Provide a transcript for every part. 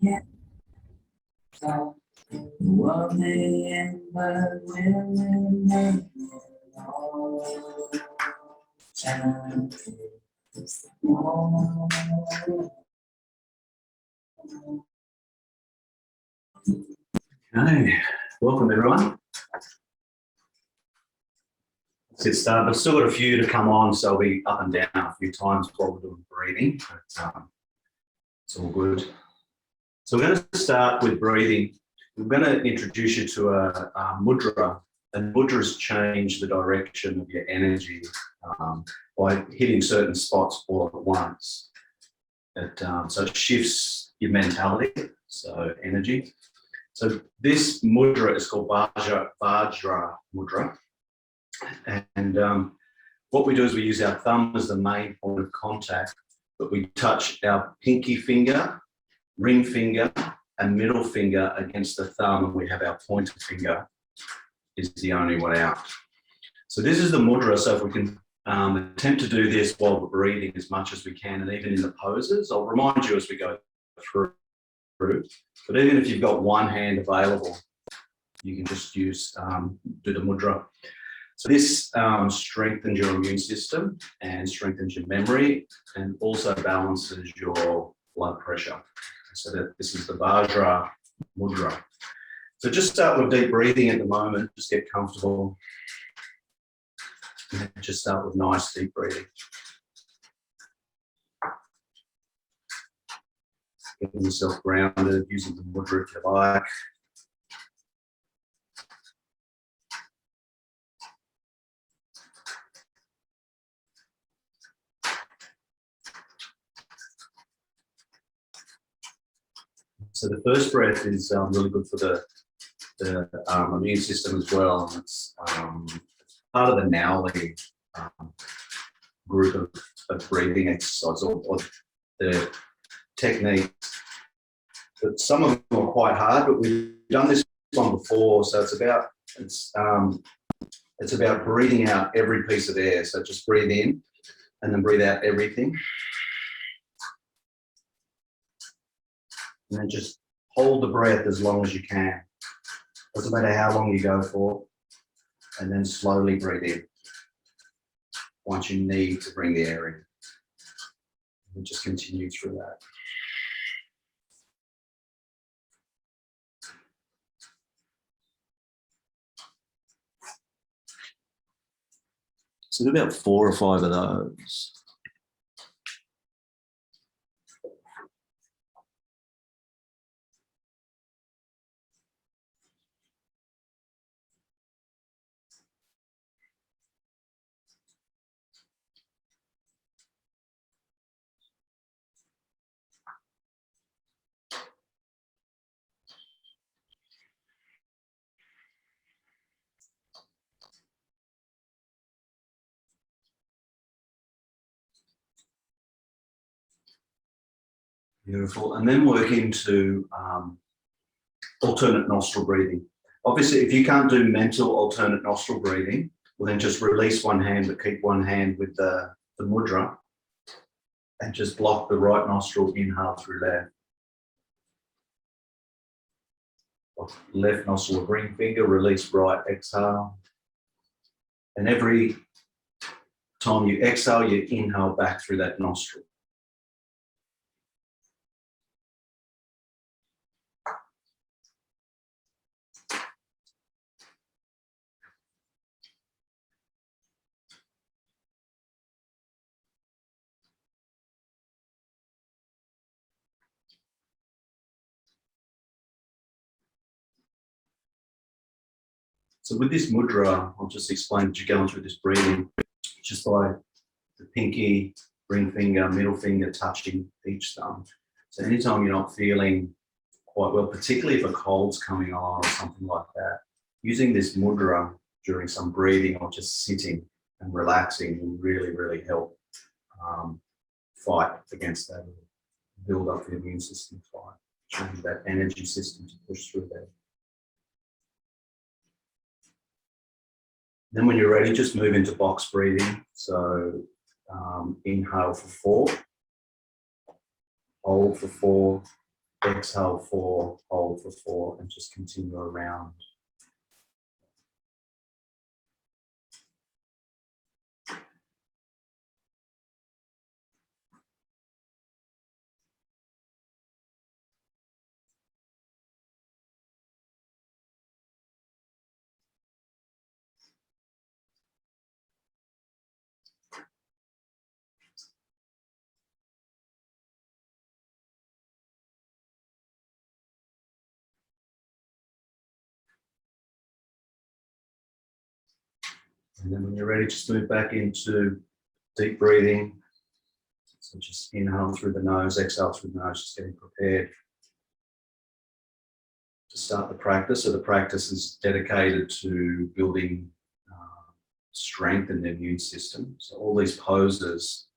Okay, welcome everyone. Let's get started. I've still got a few to come on, so I'll be up and down a few times while we're doing breathing, but it's all good. So we're going to start with breathing. We're going to introduce you to a mudra, and mudras change the direction of your energy by hitting certain spots all at once. So it shifts your mentality, so energy. So this mudra is called Vajra mudra. And what we do is we use our thumb as the main point of contact, but we touch our pinky finger, ring finger, and middle finger against the thumb, and we have our pointer finger is the only one out. So this is the mudra. So if we can attempt to do this while we're breathing as much as we can, and even in the poses, I'll remind you as we go through. But even if you've got one hand available, you can just use do the mudra. So this strengthens your immune system and strengthens your memory, and also balances your blood pressure. So that this is the Vajra mudra. So just start with deep breathing at the moment. Just get comfortable. And just start with nice deep breathing. Getting yourself grounded, using the mudra if you like. So the first breath is really good for the immune system as well. It's part of the Nauli group of breathing exercise or the technique. But some of them are quite hard, but we've done this one before, so it's about breathing out every piece of air. So just breathe in and then breathe out everything. And then just hold the breath as long as you can. Doesn't matter how long you go for. And then slowly breathe in once you need to bring the air in. And just continue through that. So do about 4 or 5 of those. Beautiful. And then work into alternate nostril breathing. Obviously, if you can't do mental alternate nostril breathing, well then just release one hand, but keep one hand with the mudra, and just block the right nostril, inhale through left. Left nostril with ring finger, release right, exhale. And every time you exhale, you inhale back through that nostril. So with this mudra, I'll just explain that you're going through this breathing just by the pinky, ring finger, middle finger touching each thumb. So anytime you're not feeling quite well, particularly if a cold's coming on or something like that, using this mudra during some breathing or just sitting and relaxing will really, really help fight against that, build up the immune system, fight, change that energy system to push through that. Then when you're ready, just move into box breathing. So inhale for 4, hold for 4, Exhale 4, hold for 4, and just continue around. And then when you're ready, just move back into deep breathing. So just inhale through the nose, exhale through the nose, just getting prepared to start the practice. So the practice is dedicated to building strength in the immune system. So all these poses,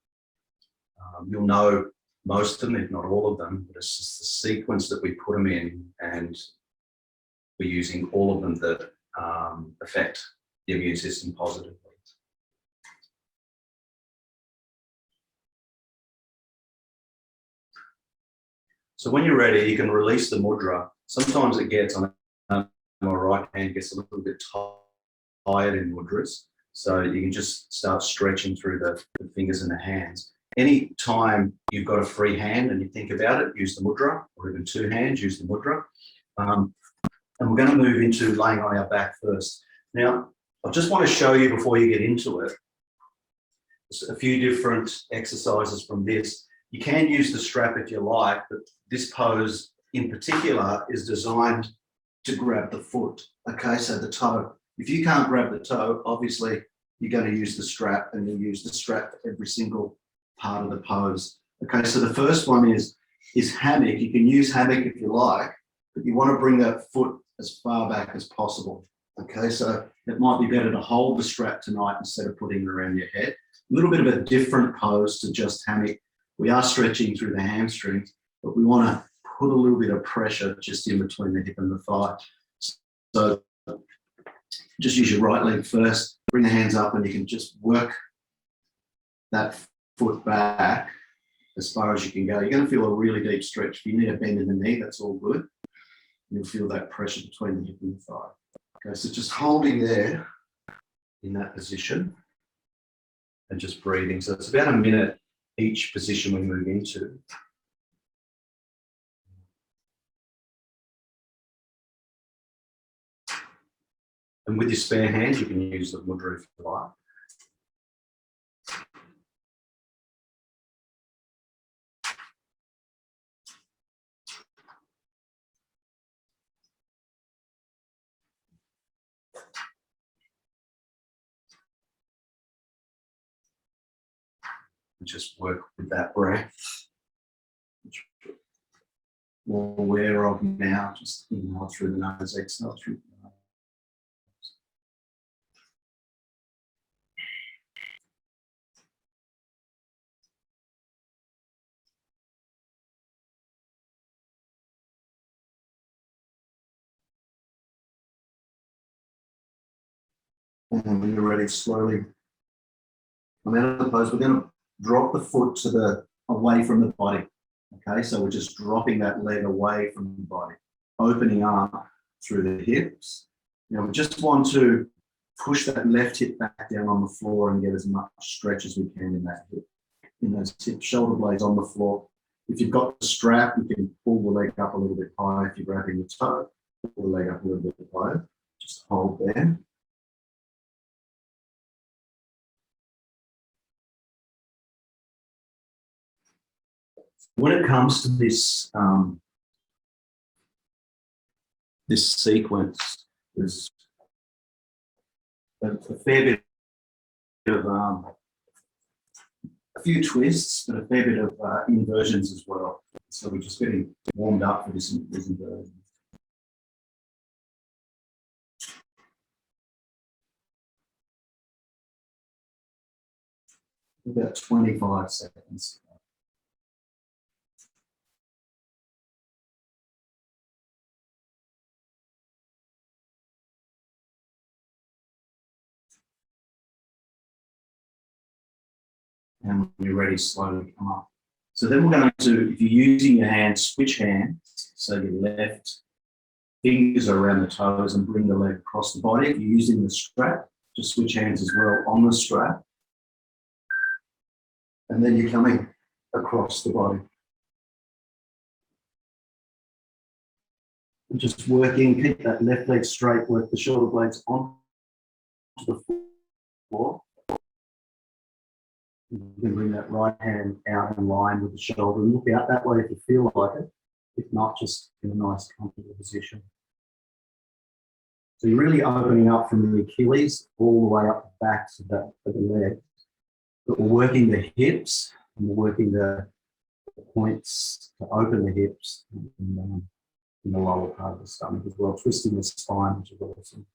you'll know most of them, if not all of them, but it's just the sequence that we put them in, and we're using all of them that affect the immune system positively. So when you're ready, you can release the mudra. Sometimes it gets on my right hand, gets a little bit tired in mudras. So you can just start stretching through the fingers and the hands. Any time you've got a free hand and you think about it, use the mudra, or even two hands, use the mudra. And we're going to move into laying on our back first. Now, I just want to show you before you get into it, a few different exercises from this. You can use the strap if you like, but this pose in particular is designed to grab the foot. Okay, so the toe. If you can't grab the toe, obviously you're going to use the strap, and you use the strap for every single part of the pose. Okay, so the first one is hammock. You can use hammock if you like, but you want to bring that foot as far back as possible. Okay, so it might be better to hold the strap tonight instead of putting it around your head. A little bit of a different pose to just hammock. We are stretching through the hamstrings, but we want to put a little bit of pressure just in between the hip and the thigh. So just use your right leg first, bring the hands up, and you can just work that foot back as far as you can go. You're going to feel a really deep stretch. If you need a bend in the knee, that's all good. You'll feel that pressure between the hip and the thigh. Okay, so just holding there in that position and just breathing. So it's about a minute each position we move into. And with your spare hands, you can use the mudra if you like. And just work with that breath, which we're aware of now. Just inhale through the nose, exhale through the nose. And when you're ready, slowly come out of the pose. We're going to drop the foot away from the body. Okay, so we're just dropping that leg away from the body, opening up through the hips. Now we just want to push that left hip back down on the floor and get as much stretch as we can in that hip, in those hip shoulder blades on the floor. If you've got the strap, you can pull the leg up a little bit higher. If you're grabbing the toe, pull the leg up a little bit higher. Just hold there. When it comes to this this sequence, there's a fair bit of a few twists, but a fair bit of inversions as well. So we're just getting warmed up for this inversion. About 25 seconds. And when you're ready, slowly come up. So then we're going to, if you're using your hands, switch hands. So your left fingers are around the toes and bring the leg across the body. If you're using the strap, just switch hands as well on the strap. And then you're coming across the body. And just working, keep that left leg straight, work the shoulder blades onto the floor. You can bring that right hand out in line with the shoulder and look out that way if you feel like it. If not, just in a nice comfortable position. So you're really opening up from the Achilles all the way up the back to the leg. But we're working the hips and we're working the points to open the hips in the lower part of the stomach as well, twisting the spine, which is awesome.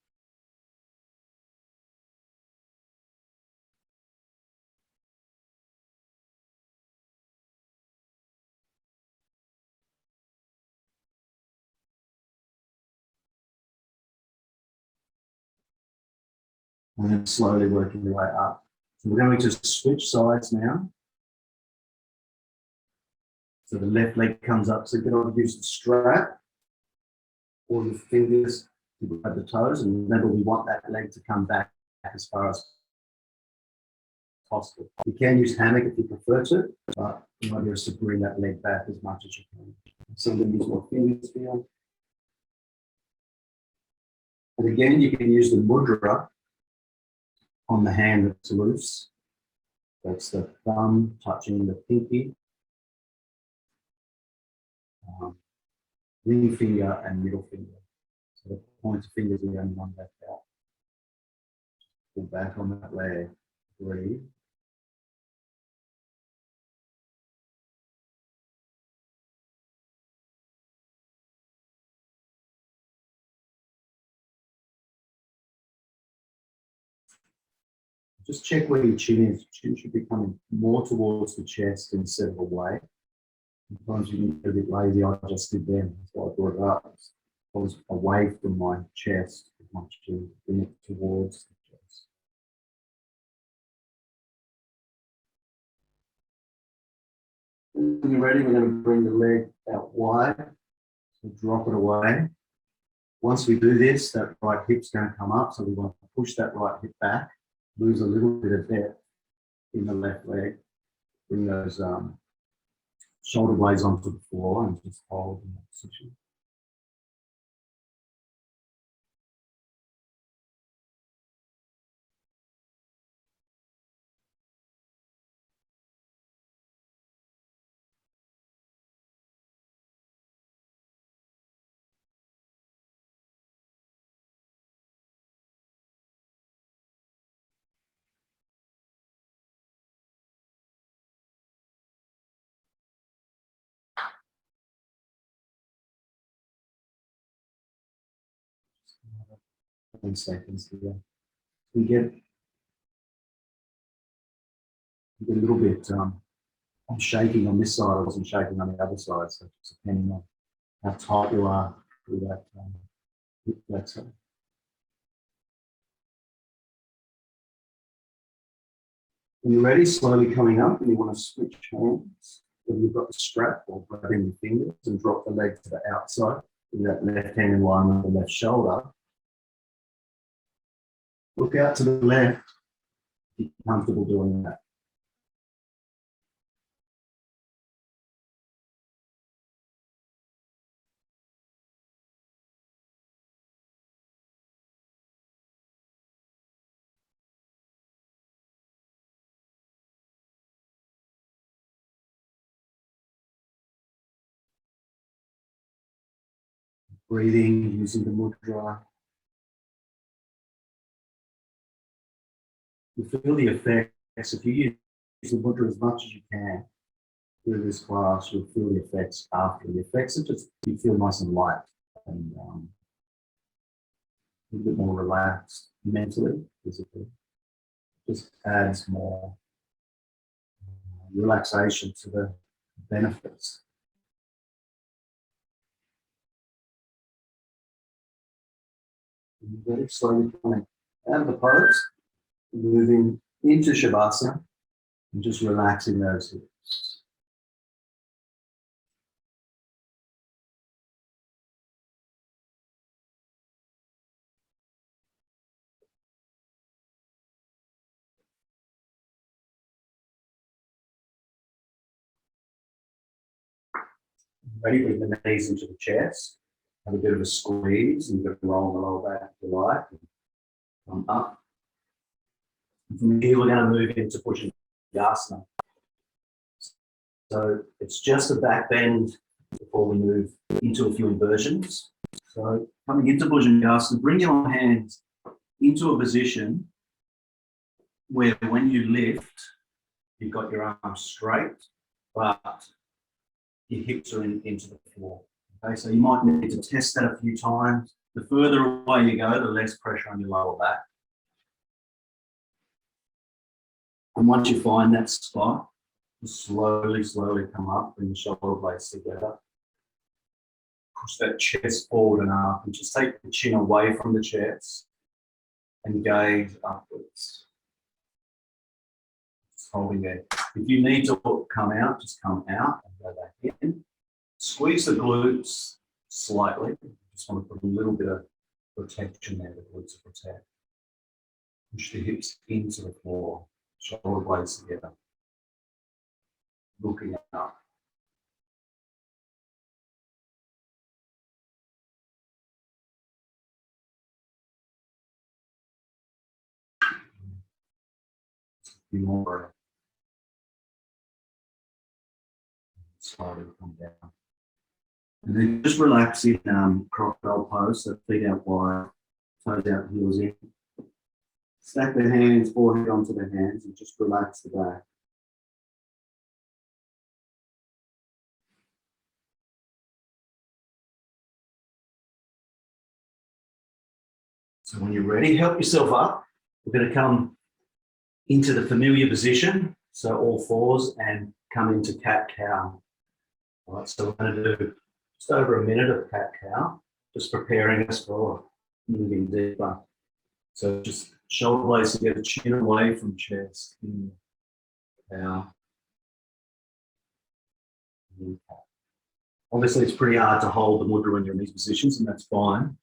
And then slowly working your way up. So we're going to switch sides now. So the left leg comes up, so you can either use the strap or your fingers to grab the toes. And remember, we want that leg to come back as far as possible. You can use hammock if you prefer to, but the idea is to bring that leg back as much as you can. So I'm going to use my fingers here. And again, you can use the mudra on the hand that's loose. That's the thumb touching the pinky, ring finger and middle finger. So the pointer fingers are the only one left out. Pull back on that leg, breathe. Just check where your chin is. Chin should be coming more towards the chest instead of away. Sometimes you can get a bit lazy. I just did then. That's why I brought it up. I was away from my chest as much to bring it towards the chest. When you're ready, we're going to bring the leg out wide. So drop it away. Once we do this, that right hip's going to come up. So we want to push that right hip back, lose a little bit of depth in the left leg. Bring those shoulder blades onto the floor and just hold in that position. Another 10 seconds here. We get a little bit, I'm shaking on this side, I wasn't shaking on the other side, so just depending on how tight you are through that hip flexor. When you're ready, slowly coming up, and you want to switch hands. When you've got the strap or grabbing your fingers and drop the leg to the outside, with that left hand in line with the left shoulder. Look out to the left if you're comfortable doing that. Breathing, using the mudra. You feel the effects. If you use the mudra as much as you can through this class, you'll feel the effects after. The effects are just, you feel nice and light and a little bit more relaxed mentally, physically. Just adds more relaxation to the benefits. Very slowly coming out of the pose, moving into Shavasana, and just relaxing those hips. Ready, bring the knees into the chest. Have a bit of a squeeze, and you can roll the lower back if you like. Come up. And from here, we're going to move into Bhujangasana. So it's just a back bend before we move into a few inversions. So coming into Bhujangasana, bring your hands into a position where when you lift, you've got your arms straight, but your hips are into the floor. Okay, so you might need to test that a few times. The further away you go, the less pressure on your lower back. And once you find that spot, slowly come up, bring the shoulder blades together. Push that chest forward and up, and just take the chin away from the chest and gaze upwards. Just holding it. If you need to come out, just come out and go back in. Squeeze the glutes slightly. Just want to put a little bit of protection there, the glutes to protect. Push the hips into the floor, shoulder blades together. Looking up. More. Slowly come down. And then just relax in crocodile pose, so feet out wide, toes out, heels in. Stack the hands, forehead onto the hands, and just relax the back. So when you're ready, help yourself up. We're going to come into the familiar position, so all fours, and come into cat-cow. All right, so we're going to do just over a minute of cat-cow, just preparing us for moving deeper. So just shoulder blades together, chin away from chest. Cow. Obviously, it's pretty hard to hold the mudra when you're in these positions, and that's fine.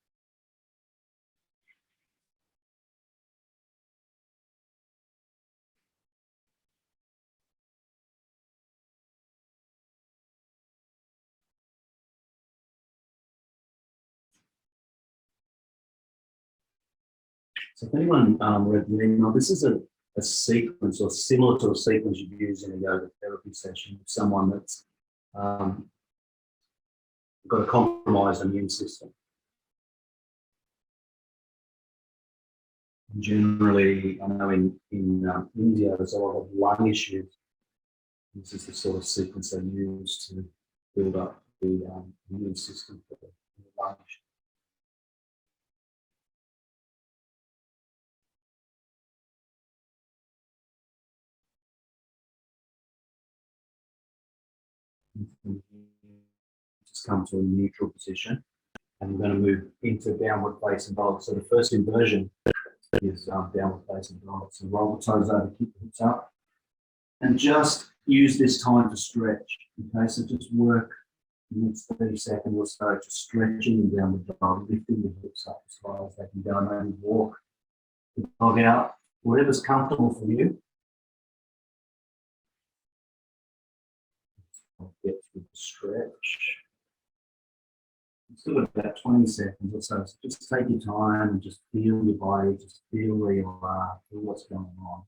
So if anyone read the email, this is a sequence or similar to a sequence you use in a yoga therapy session with someone that's got a compromised immune system. Generally, I know in India, there's a lot of lung issues. This is the sort of sequence they use to build up the immune system for the lung issues. Just come to a neutral position, and we're going to move into downward facing dog. So the first inversion is downward facing dog. So roll the toes over, keep the hips up, and just use this time to stretch. Okay, so just work the next 30 seconds or so, just stretching in downward dog, lifting the hips up as far as they can go, and maybe walk the dog out, whatever's comfortable for you. Get through the stretch. Still got about 20 seconds or so. So just take your time and just feel your body, just feel where you are, feel what's going on.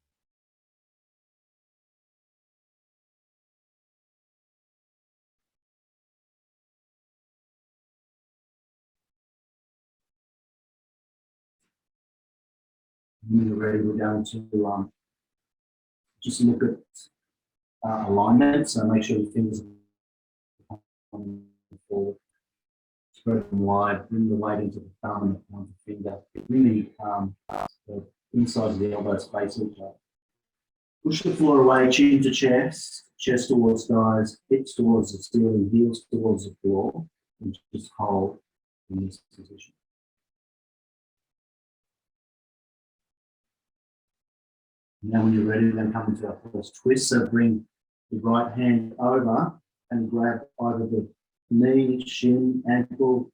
When you're ready, we're going to just look at alignment. So make sure your fingers are forward. Spread them wide, bring the weight into the thumb and the pointer finger. Really, the inside of the elbows face each other. Push the floor away, chin to chest, chest towards thighs, hips towards the ceiling, heels towards the floor, and just hold in this position. Now when you're ready, we're going to come into our first twist. So bring the right hand over and grab either the knee, shin, ankle,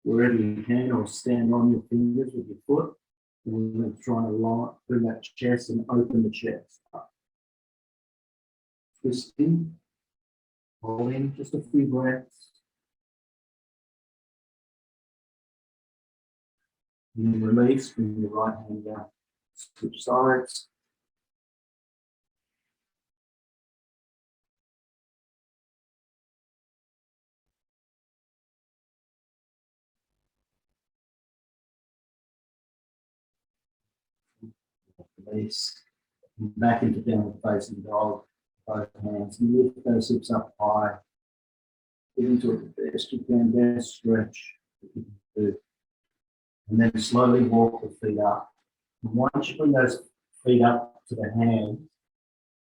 wherever you can, or stand on your fingers with your foot. And we're going to try and bring that chest and open the chest up. Twisting, holding, just a few breaths. And then release, bring your right hand down, switch sides. Release. Back into downward facing dog, both hands. And lift those hips up high. Get into it the best you can, best stretch that you can do. And then slowly walk the feet up. And once you bring those feet up to the hands,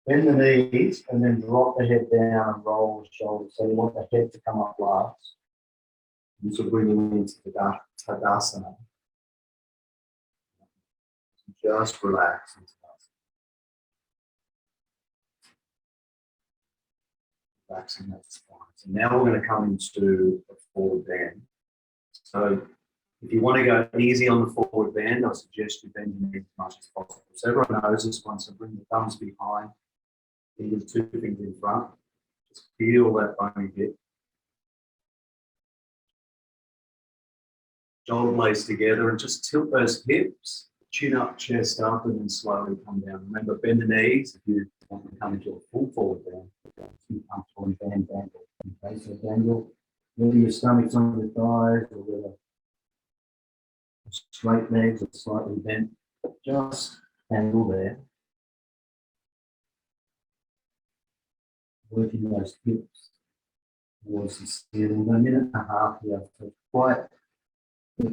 bend the knees and then drop the head down and roll the shoulders. So you want the head to come up last. And so bring them into the Tadasana. Just relax into that. Relaxing that spine. So now we're going to come into a forward bend. So if you want to go easy on the forward bend, I suggest you bend your knees as much as possible. So everyone knows this one, so bring the thumbs behind, fingers, two fingers in front. Just feel that bony hip. Shoulder blades together and just tilt those hips, chin up, chest up, and then slowly come down. Remember, bend the knees if you want to come into a full forward bend. You come to a bend, dangle. Okay, so dangle, whether your stomach's on your thighs or whether straight legs or slightly bent, just dangle there. Working those hips towards the ceiling. A minute and a half here. So quite.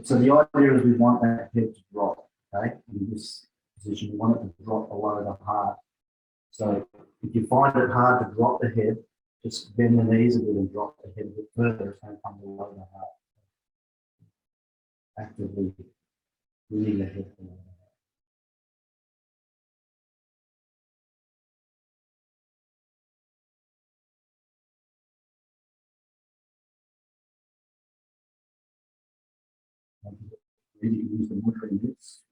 So the idea is we want that head to drop, okay? In this position, we want it to drop below the heart. So if you find it hard to drop the head, just bend the knees a bit and drop the head a bit further. It's going to come below the heart. Actively bringing the head below the heart. Really use the mudra mitts.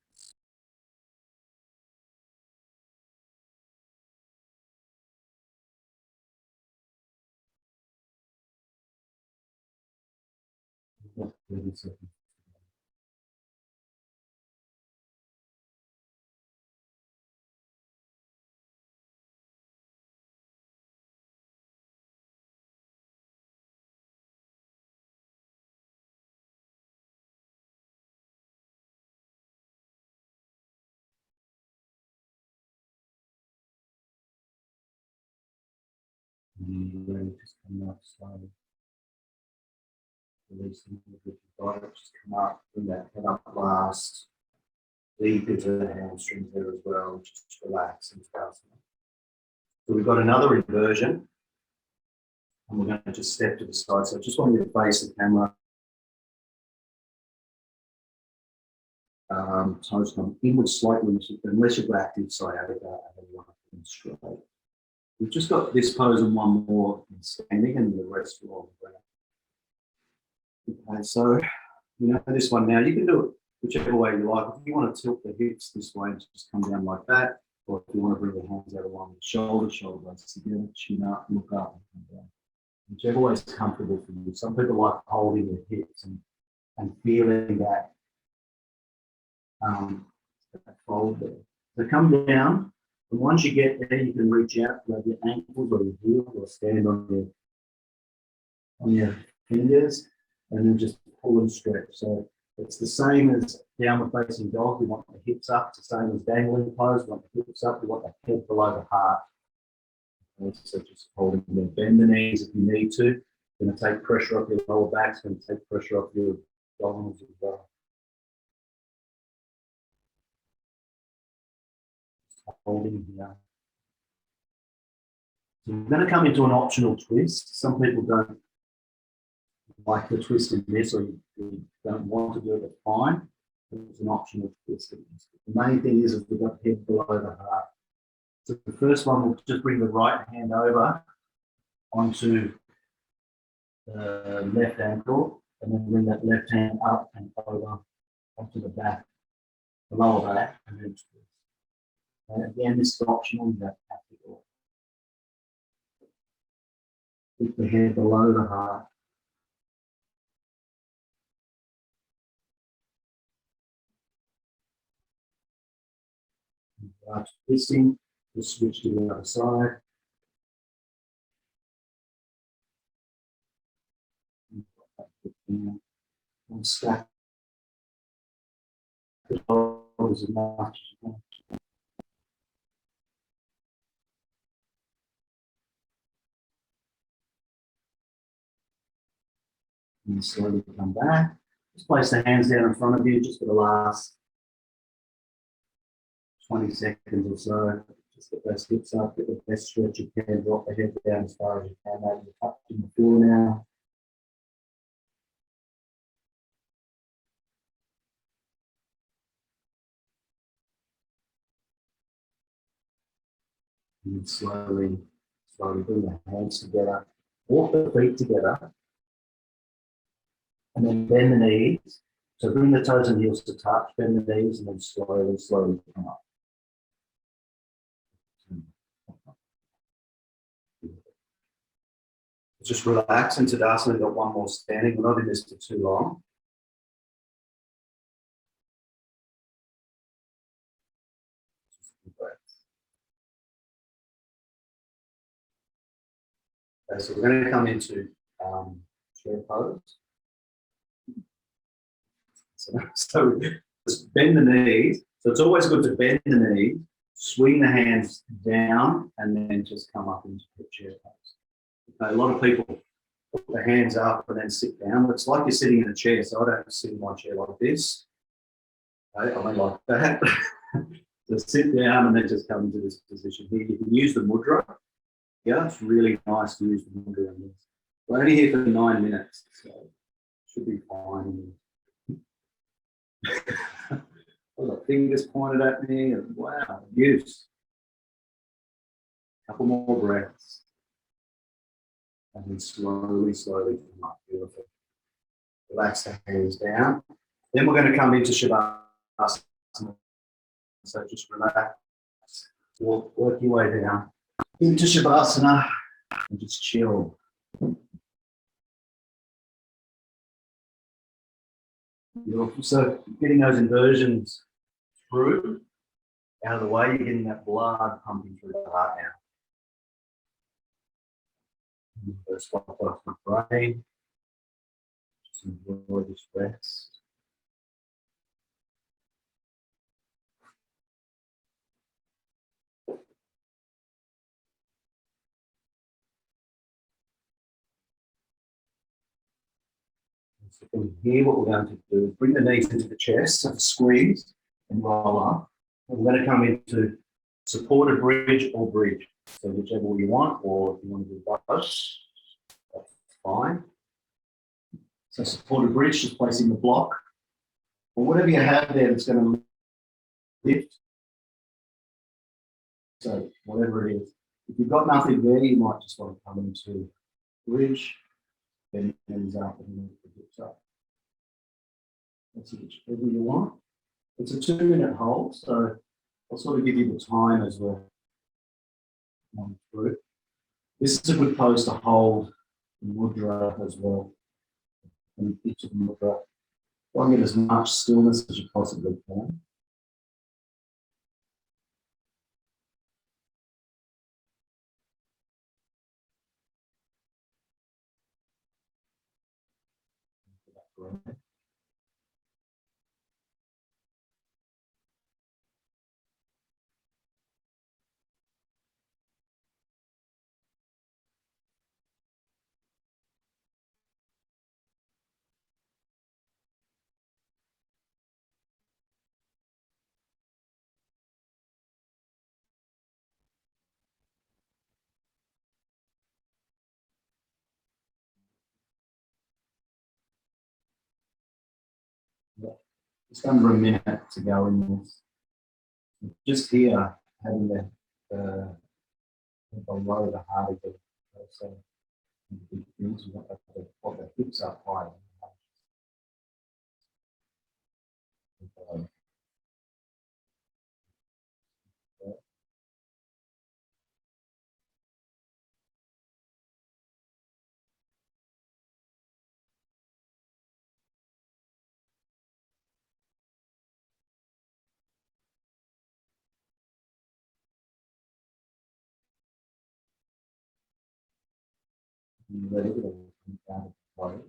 Just 30 seconds. And you're ready, just come up slowly. Release the movement with your body, just come up, bring that head up last. Deep into the hamstrings there as well, just relax and fasten. So we've got another inversion, and we're going to just step to the side. So I just want you to face the camera. Toes come inward slightly, unless you've got active sciatica and you want to come straight. We've just got this pose and one more in standing, and the rest will all the ground. Okay, so you know this one now. You can do it whichever way you like. If you want to tilt the hips this way, just come down like that. Or if you want to bring your hands out along the shoulder blades together, chin up, look up, and come down. Whichever way is comfortable for you. Some people like holding their hips and feeling that, that fold there. So come down, and once you get there, you can reach out, grab your ankles or your heels, or stand on your fingers, and then just pull and stretch. So it's the same as downward facing dog. We want the hips up. It's the same as dangling pose. We want the hips up. We want the head below the heart. And so just holding them. Bend the knees if you need to. It's going to take pressure off your lower back. It's going to take pressure off your abdominals as well. Just holding here. So we're going to come into an optional twist. Some people don't like the twist in this, or you don't want to do it, it's fine. It's an optional twist. The main thing is we've got the head below the heart. So the first one, we'll just bring the right hand over onto the left ankle, and then bring that left hand up and over onto the back, the lower back, and then twist. And again, this is optional, you don't have to do it. Keep the head below the heart. After twisting, just switch to the other side. And stack the shoulders as much as you can. And slowly come back. Just place the hands down in front of you just for the last 20 seconds or so. Just get those hips up, get the best stretch you can, drop the head down as far as you can. Maybe you're touching the floor now. And slowly, slowly bring the hands together. Walk the feet together. And then bend the knees. So bring the toes and heels to touch, bend the knees, and then slowly, slowly come up. Just relax into Tadasana. We've got one more standing. We're not in this for too long. Okay, so we're going to come into chair pose. So just bend the knees. So it's always good to bend the knees, swing the hands down, and then just come up into the chair pose. Okay, a lot of people put their hands up and then sit down. But it's like you're sitting in a chair. So I don't sit in my chair like this. Okay, I mean like that. Just sit down and then just come into this position here. You can use the mudra. Yeah, it's really nice to use the mudra in this. We're only here for 9 minutes, so it should be fine. I've got fingers pointed at me, and wow, use. Couple more breaths. And then slowly, slowly come up. Beautiful. Relax the hands down. Then we're going to come into Shavasana. So just relax. Work your way down into Shavasana and just chill. Beautiful. So getting those inversions through, out of the way, you're getting that blood pumping through the heart now. First off the brain. Just enjoy this rest. So from here, what we're going to do is bring the knees into the chest, so squeeze and roll up. And we're going to come into supported bridge or bridge. So whichever you want, or if you want to do both, that's fine. So supported bridge, just placing the block, or whatever you have there that's going to lift. So whatever it is. If you've got nothing there, you might just want to come into bridge, then hands up and move the hips up. That's whichever you want. It's a 2-minute hold, so I'll sort of give you the time as we're going through. This is a good pose to hold the mudra as well. And each of the mudra. Try and get as much stillness as you possibly can. Great. Just under a minute to go in this. Just here, having the below the heart again. So things what the hips are high. and let it all come down to the body.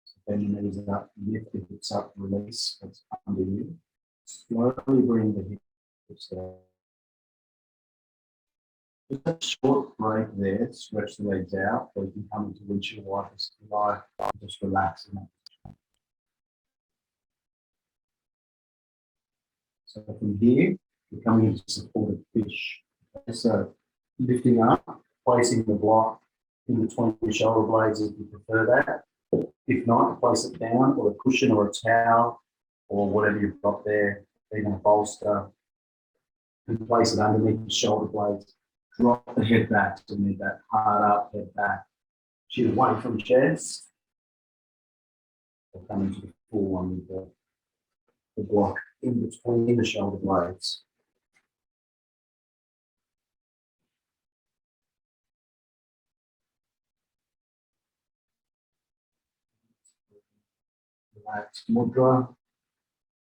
So bend the knees up, lift the hips up, release what's under you. Slowly bring the hips down. Just a short break there, stretch the legs out, so you can come into windshield wipers life, just relax in that. So from here, you're coming into supported fish. Okay, so lifting up, placing the block in between your shoulder blades if you prefer that. If not, place it down or a cushion or a towel or whatever you've got there, even a bolster, and place it underneath the shoulder blades. Drop the head back to move that hard up, head back. Chin away from chest. Or come into the full one with the block in between the shoulder blades. Relax mudra.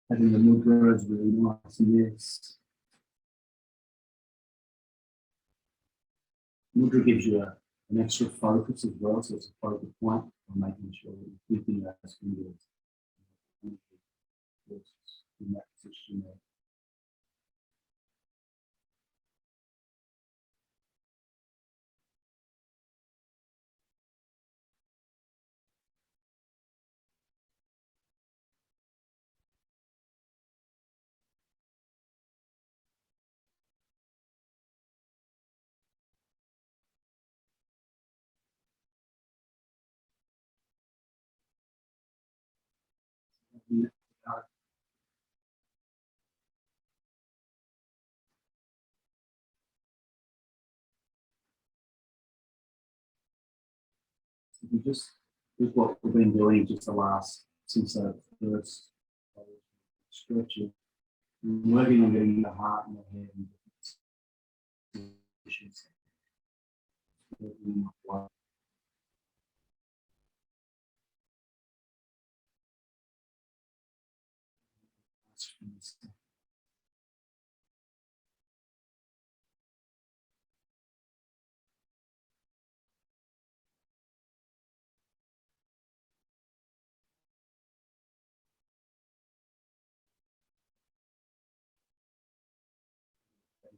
Having the mudra is really nice in this. Mudra gives you an extra focus as well, so it's a focal point on making sure that you're keeping those fingers in that position there. We just with what we've been doing just the last since the first stretching, working on getting the heart and the head and issues.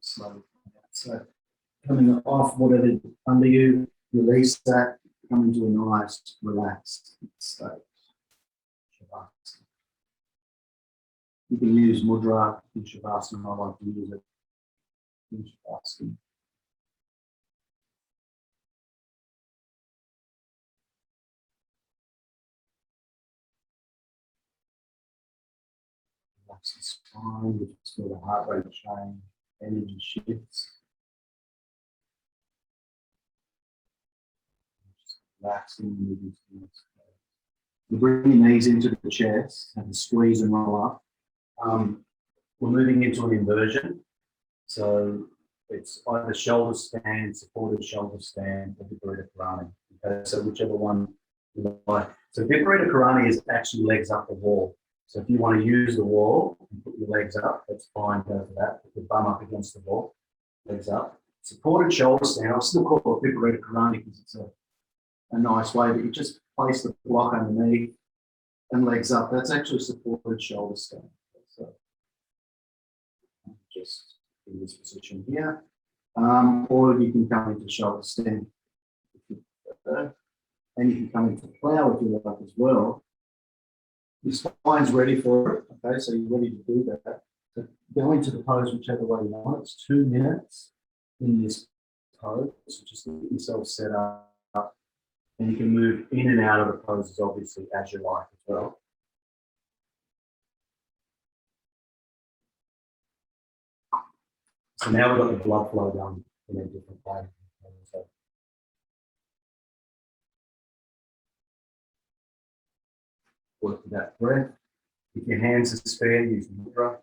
So coming off whatever under you, release that, come into a nice, relaxed state. You can use mudra in Shavasana. I like to use it in Shavasana. Relax the spine, you can feel the heart rate change, energy shifts. Just relaxing, moving to the next place. You bring your knees into the chest and squeeze and roll up. We're moving into an inversion. So it's either shoulder stand, supported shoulder stand, or Viparita Karani. Okay, so whichever one you like. So Viparita Karani is actually legs up the wall. So if you want to use the wall and put your legs up, that's fine, go for that. Put the bum up against the wall, legs up. Supported shoulder stand, I'll still call it Viparita Karani because it's a nice way, but you just place the block underneath and legs up. That's actually supported shoulder stand. So just in this position here. Or you can come into shoulder stand if you prefer. And you can come into plow if you like as well. Your spine's ready for it. Okay, so you're ready to do that. So go into the pose whichever way you want. It's 2 minutes in this pose. So just get yourself set up. And you can move in and out of the poses obviously as you like as well. So now we've got the blood flow going in a different way. So work with that breath. If your hands are spare, use mudra.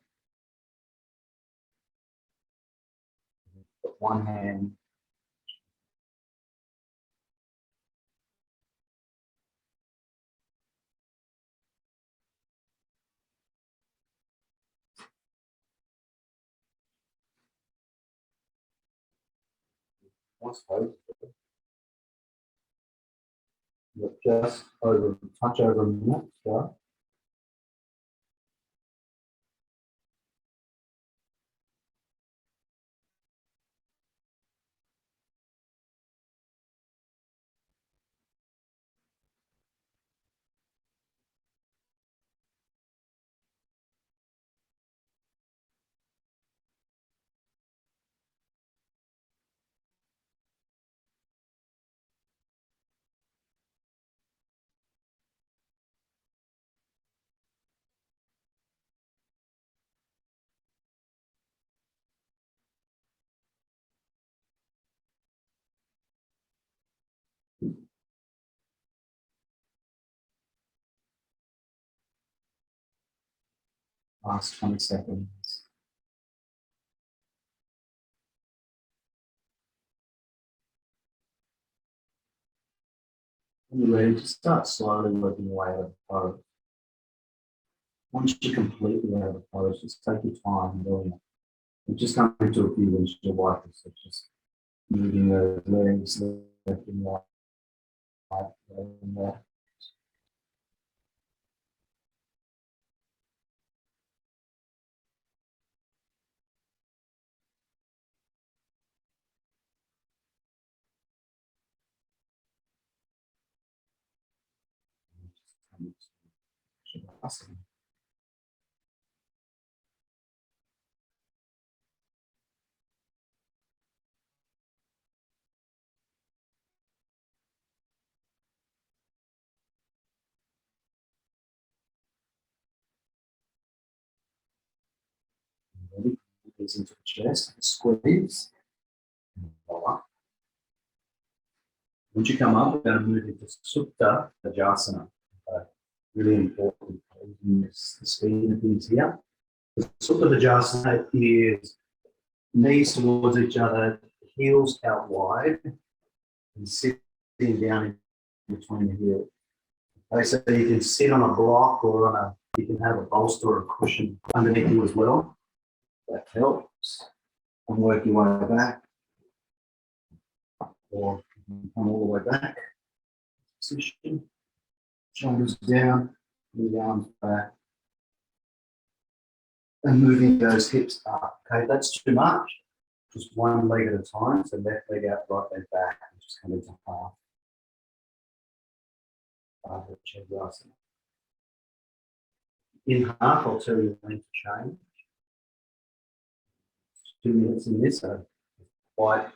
Put one hand. Once pose. Look just over, touch over a minute, so. Last 20 seconds. When you're ready to start slowly working your way out of the pose. Once you're completely out of the pose, just take your time doing it. We're just coming to a few inches of white, so just moving those legs left and right, left and right. Shavasana. Ready? Knees into the chest, squeeze. Voila. Once you come up, we're going to move into Supta Tajasana. Really important. The speed of things here. The Supta Tajasana is knees towards each other, heels out wide, and sitting down in between the heels. Okay, so you can sit on a block or on a, you can have a bolster or a cushion underneath you as well. That helps. And work your way back. Or come all the way back. Position. Shoulders down, the arms back. And moving those hips up. Okay, that's too much. Just one leg at a time. So left leg out, right leg back. And just come into half. In half, I'll tell you when to change. 2 minutes in this, so quite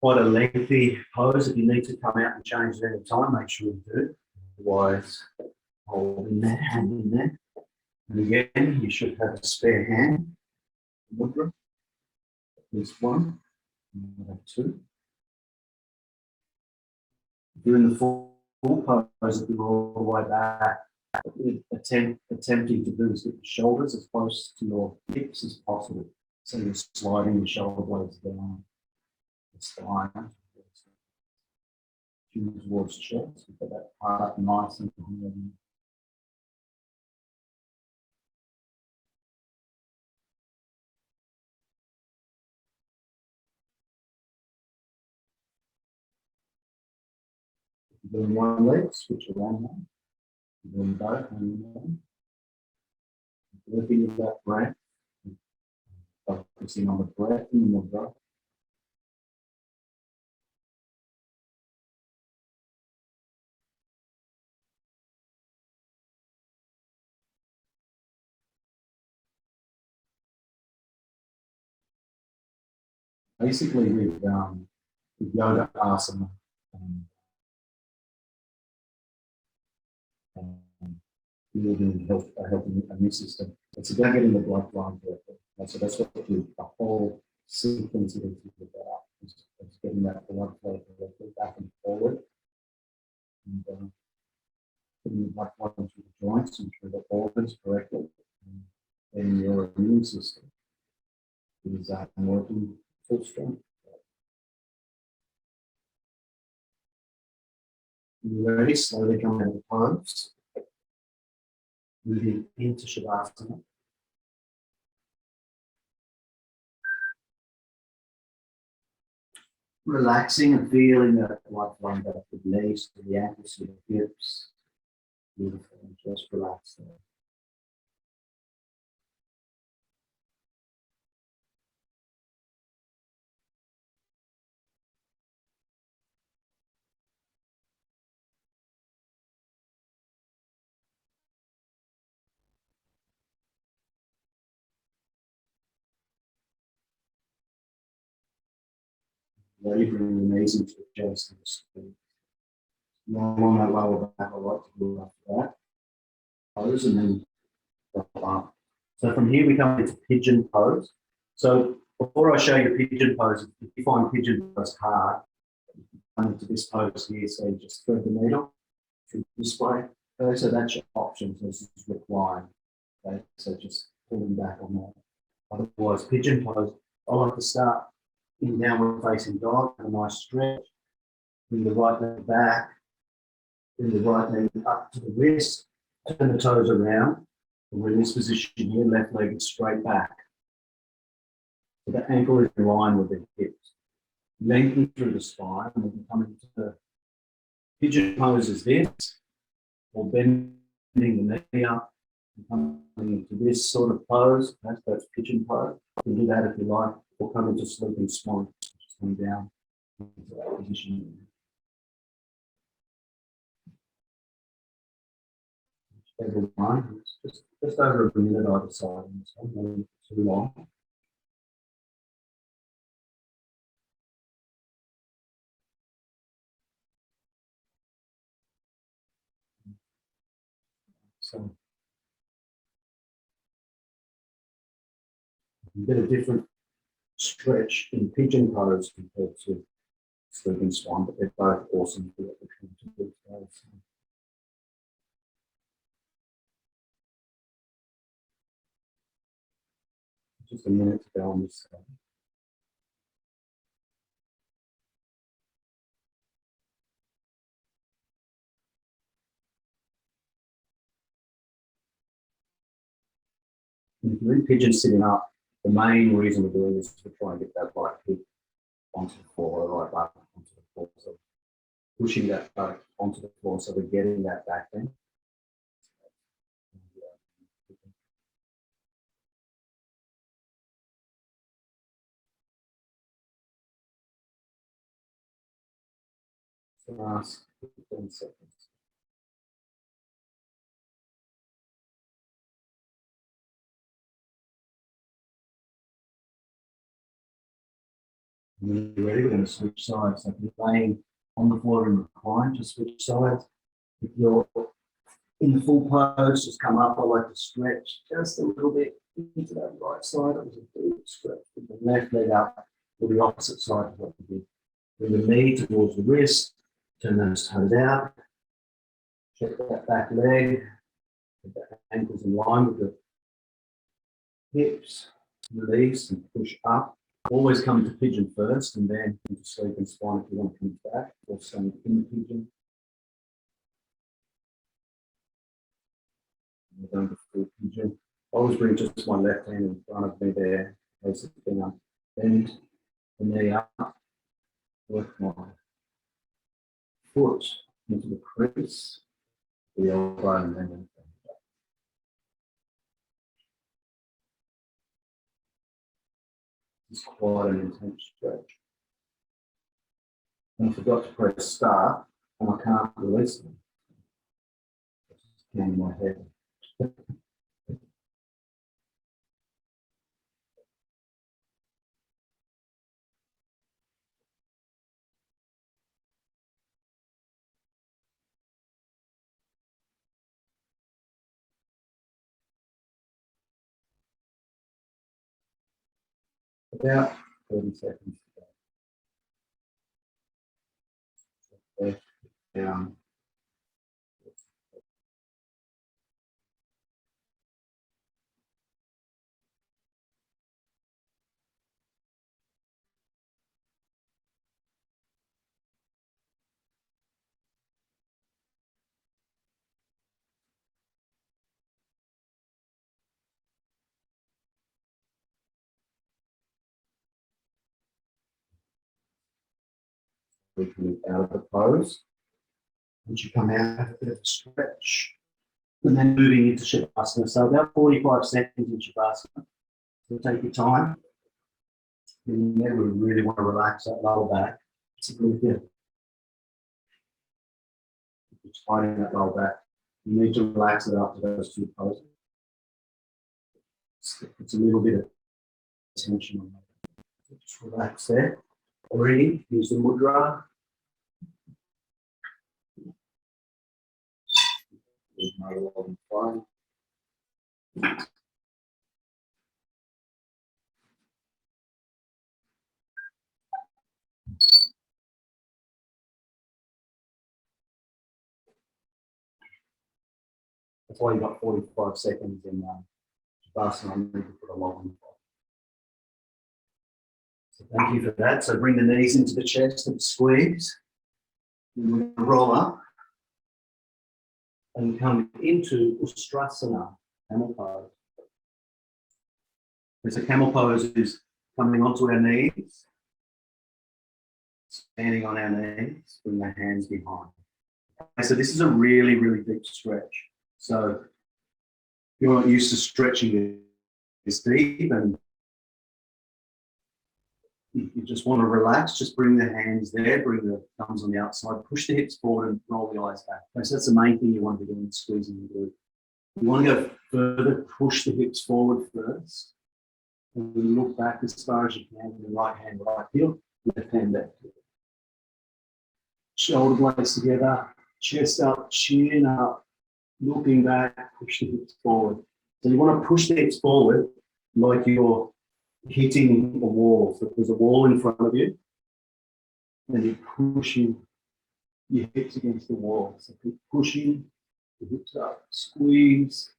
a lengthy pose. If you need to come out and change at any time, make sure you do. Otherwise, hold in there, hand in there. And again, you should have a spare hand. Mudra. At least one. And two. If you're in the full pose, if you're all the way back, attempting to do is get the shoulders as close to your hips as possible. So you're sliding the shoulder blades down the spine. Towards chest, get that part up nice and clean. Doing one leg, switch around now. Doing both, and working with that breath, focusing on the breath and the breath. Basically, with yoga asana, building helping immune system. It's about getting the blood flowing correctly. And so that's what the whole sequence is about. Is getting that blood flow correctly back and forward. And putting the blood flow through the joints and through the organs correctly. And your immune system is working full strength. You ready? Slowly come out of the pose. Moving into Shavasana. relaxing and feeling that blood flowing back to the knees, to the ankles, to the hips. Beautiful. And just relax there. Really bring the knees into the chest and the spine. On that lower back, I like to do after that. Pose and then go up. So from here we come into pigeon pose. So before I show you the pigeon pose, if you find pigeon pose hard, come into this pose here. So you just thread the needle through this way. Okay, so that's your option. So this is recline. Okay, so just pulling back on that. Otherwise, pigeon pose, I like to start in downward facing dog, a nice stretch. Bring the right leg back, bring the right knee up to the wrist, turn the toes around. And we're in this position here, left leg is straight back. So the ankle is in line with the hips. Lengthen through the spine, and we can come into the pigeon pose as this, or bending the knee up, and coming into this sort of pose. That's pigeon pose. You can do that if you like, or come into sleeping swan, just come down into that position. Everyone, just over a minute either side, and it's not too long. So you get a different stretch in pigeon pose compared to sleeping swan, but they're both awesome for what we're trying to do today. So just a minute to go on this side. And if you're in pigeon sitting up, the main reason we're doing this is to try and get that right hip onto the floor, or right back onto the floor. So pushing that back onto the floor, so we're getting that back then. So last 15 seconds. When you're ready, we're going to switch sides. So if you're laying on the floor and recline, just switch sides. If you're in the full pose, just come up. I like to stretch just a little bit into that right side. It was a big stretch. With the left leg up to the opposite side of what we did. Bring the knee towards the wrist, turn those toes out. Check that back leg. Get the ankles in line with the hips. Release and push up. Always come to pigeon first and then into sleeping swan if you want to come back, or stand in the pigeon. And going to full pigeon. Always bring just my left hand in front of me there. Place the finger, bend the knee up, work my foot into the crease, the elbow, and then it's quite an intense stretch. And I forgot to press start, and I can't release them. It's in my head. About 30 seconds to go. Left, down. coming out of the pose. Once you come out, have a bit of a stretch. And then moving into Shavasana. So about 45 seconds in Shavasana. So take your time. And then we really want to relax that lower back. It's really good. Just finding that lower back. You need to relax it after those two poses. It's a little bit of tension on that. Just relax there. Breathe. Use the mudra. That's why you got 45 seconds in Shavasana. I need to put a lot on. So thank you for that. So bring the knees into the chest and squeeze. And we're going to roll up and come into Ustrasana, camel pose. There's a camel pose is coming onto our knees, standing on our knees, bring our hands behind. Okay, so this is a really, really deep stretch. So if you're not used to stretching this deep and you just want to relax, just bring the hands there, bring the thumbs on the outside, push the hips forward and roll the eyes back. Okay, so that's the main thing you want to be doing, squeezing the glute. You want to go further, push the hips forward first, and then look back as far as you can with the right hand right heel, left hand left heel. Shoulder blades together, chest up, chin up, looking back, push the hips forward. So you want to push the hips forward like you're hitting a wall. So there's a wall in front of you, and you're pushing your hips against the wall. So keep pushing the hips up, squeeze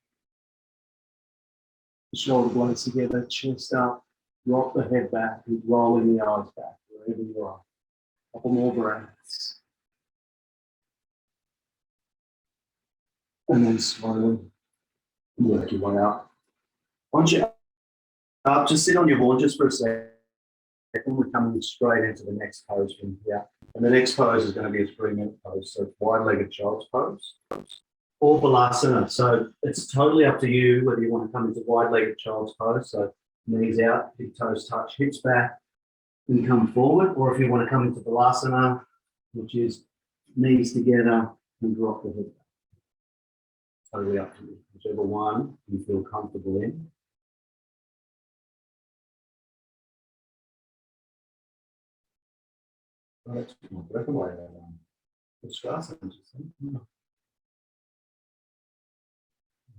the shoulder blades together, chest up, rock the head back, and rolling the eyes back wherever you are. Couple more breaths. And then slowly work your way out. Once you're up, just sit on your haunches for a second. We're coming straight into the next pose from here. And the next pose is going to be a 3-minute pose. So wide-legged child's pose or Balasana. So it's totally up to you whether you want to come into wide-legged child's pose. So knees out, big toes touch, hips back, and come forward. Or if you want to come into Balasana, which is knees together and drop the head back. Totally up to you. Whichever one you feel comfortable in.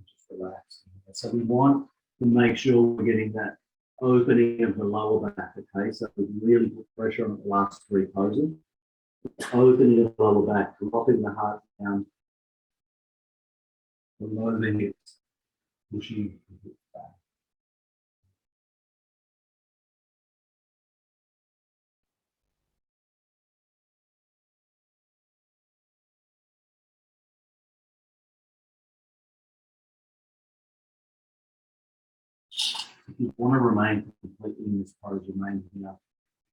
Just relax. So we want to make sure we're getting that opening of the lower back. Okay, so we really put pressure on the last 3 poses. Opening of the lower back, dropping the heart down, below the hips, pushing the hips back. If you want to remain completely in this pose, remain here.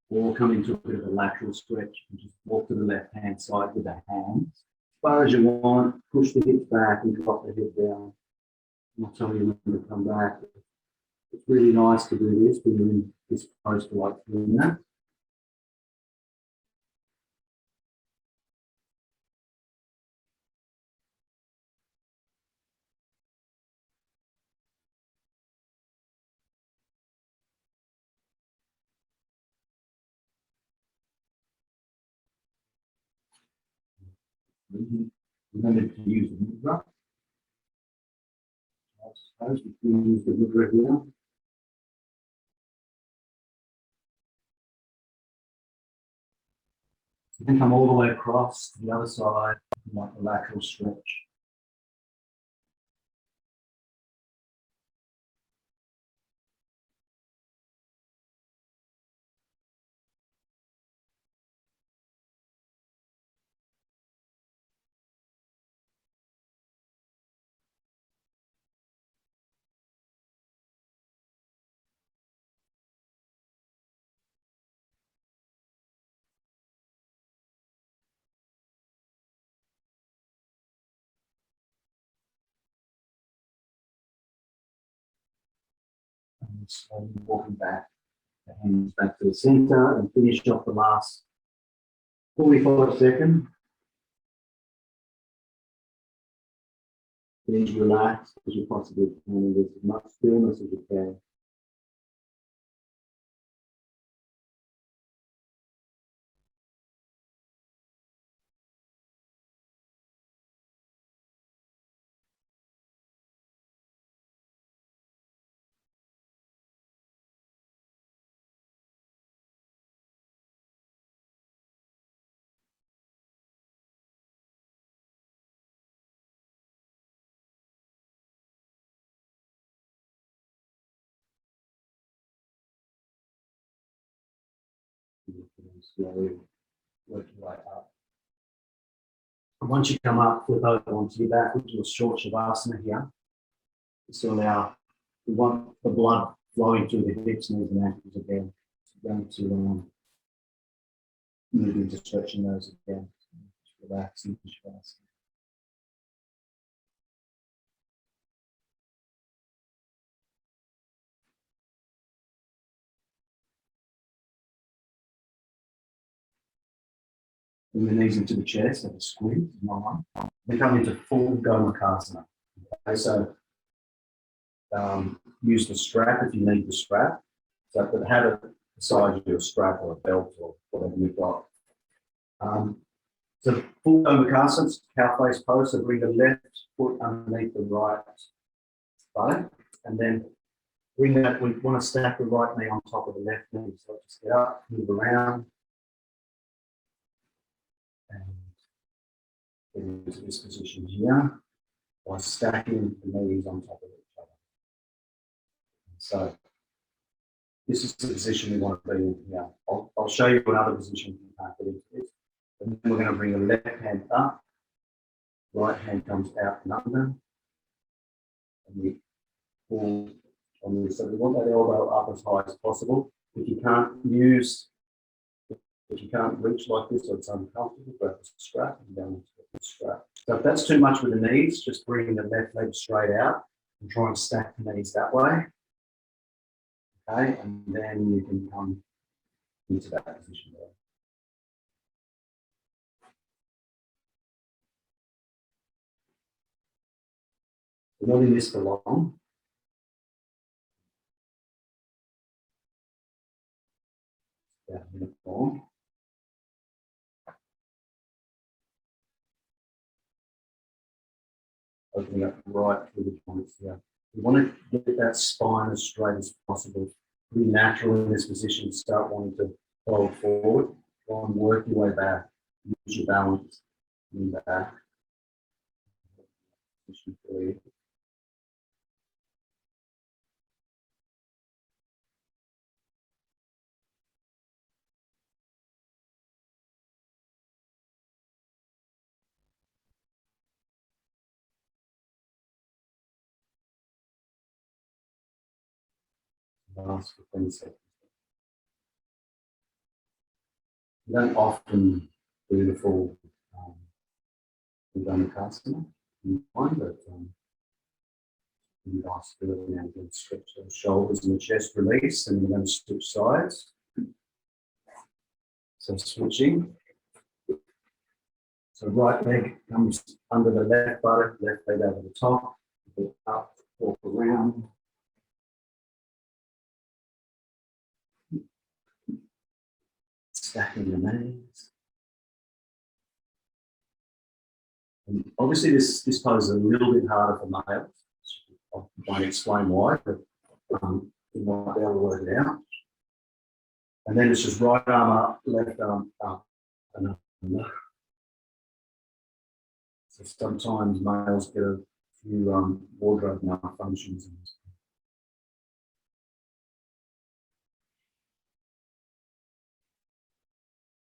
Or come into a bit of a lateral stretch and just walk to the left-hand side with the hands. As far as you want, push the hips back and drop the head down. I'll tell you when to come back. It's really nice to do this when you're in this pose for like 3 minutes. Remember to use the mudra. I suppose we can use the mudra here. Then come all the way across to the other side, like a lateral stretch. and slowly walking back, the hands back to the center and finish off the last 45 seconds. Then relax as you possibly can with as much stillness as you can. You can slowly work your way up. And once you come up, flip over onto your back, which is a short shavasana here. This will allow we want the blood flowing through the hips, knees, and ankles again. So going to move into stretching those again. Just relax into shavasana. Bring the knees into the chest, have a squeeze, then come into full Gomukhasana. Okay, so use the strap if you need the strap. So but have it beside you, a strap or a belt or whatever you've got. So full Gomukhasana, cow face pose. So bring the left foot underneath the right buttock, and then bring that. We want to stack the right knee on top of the left knee. So just get up, move around, and get into this position here by stacking the knees on top of each other. So this is the position we want to be in here. I'll show you another position if you can't get into this. And then we're going to bring the left hand up, right hand comes out and under, and we pull on this. So we want that elbow up as high as possible. If you can't reach like this or it's uncomfortable, grab the strap and down into the strap. So if that's too much with the knees, just bring the left leg straight out and try and stack the knees that way. Okay, and then you can come into that position there. We're not in this for long. Yeah, uniform. Opening up right through the joints here. We want to get that spine as straight as possible. Be natural in this position. Start wanting to fold forward. Try and work your way back. Use your balance in back. Position 3. Last for 20 seconds. We don't often do the full Gomukhasana in mind, but nice to do it now. Again, stretch those shoulders and the chest release, and we're going to switch sides. So switching. So right leg comes under the left buttock, left leg over the top, up, walk around. Stacking the knees. And obviously this pose is a little bit harder for males. I won't explain why, but you might be able to work it out. And then it's just right arm up, left arm up, and up, and up. So sometimes males get a few wardrobe malfunctions.